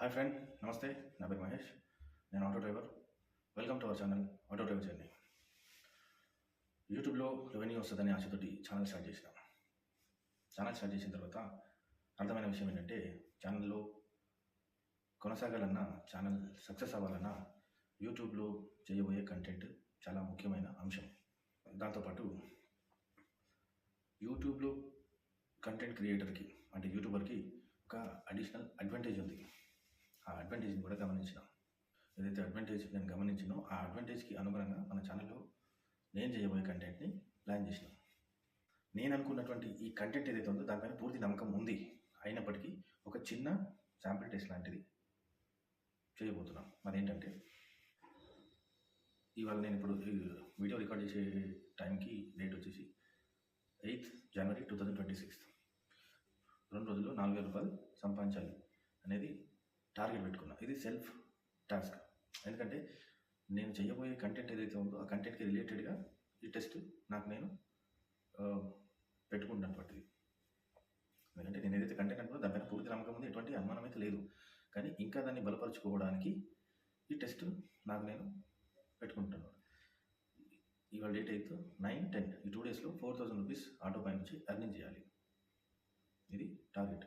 Hi friend, నమస్తే. నా పేరు మహేష్. నేను auto driver. Welcome to our channel auto driver journey. యూట్యూబ్లో రెవెన్యూ వస్తుందని ఆశతోటి ఛానల్ స్టార్ట్ చేసిన. ఛానల్ స్టార్ట్ చేసిన తర్వాత అర్థమైన విషయం ఏంటంటే, ఛానల్లో కొనసాగాలన్నా, ఛానల్ సక్సెస్ అవ్వాలన్నా యూట్యూబ్లో చేయబోయే కంటెంట్ చాలా ముఖ్యమైన అంశం. దాంతోపాటు యూట్యూబ్లో కంటెంట్ క్రియేటర్కి అంటే యూట్యూబర్కి ఒక అడిషనల్ అడ్వాంటేజ్ ఉంది. ఆ అడ్వాంటేజ్ని కూడా గమనించిన. ఏదైతే అడ్వాంటేజ్ నేను గమనించినో ఆ అడ్వాంటేజ్కి అనుగుణంగా మన ఛానల్లో నేను చేయబోయే కంటెంట్ని ప్లాన్ చేసిన. నేను అనుకున్నటువంటి ఈ కంటెంట్ ఏదైతే ఉందో దానిపైన పూర్తి నమ్మకం ఉంది. అయినప్పటికీ ఒక చిన్న శాంపిల్ టెస్ట్ లాంటిది చేయబోతున్నాం. అదేంటంటే, ఇవాళ నేను ఇప్పుడు వీడియో రికార్డ్ చేసే టైంకి డేట్ వచ్చేసి 8th January 2026. 2 రోజుల్లో 4,000 రూపాయలు సంపాదించాలి అనేది టార్గెట్ పెట్టుకున్నా. ఇది సెల్ఫ్ టాస్క్. ఎందుకంటే నేను చేయబోయే కంటెంట్ ఏదైతే ఉందో ఆ కంటెంట్కి రిలేటెడ్గా ఈ టెస్ట్ నాకు నేను పెట్టుకున్నటువంటిది. ఎందుకంటే నేను ఏదైతే కంటెంట్ అనుకున్నా దానిపైన పూర్తి నమ్మకం ఉంది, ఎటువంటి అనుమానం అయితే లేదు. కానీ ఇంకా దాన్ని బలపరుచుకోవడానికి ఈ టెస్ట్ నాకు నేను పెట్టుకుంటున్నాను. ఇవాళ డేట్ అయితే 9, 10 ఈ 2 డేస్లో 4,000 రూపీస్ ఆటో పై నుంచి ఎర్నింగ్ చేయాలి. ఇది టార్గెట్.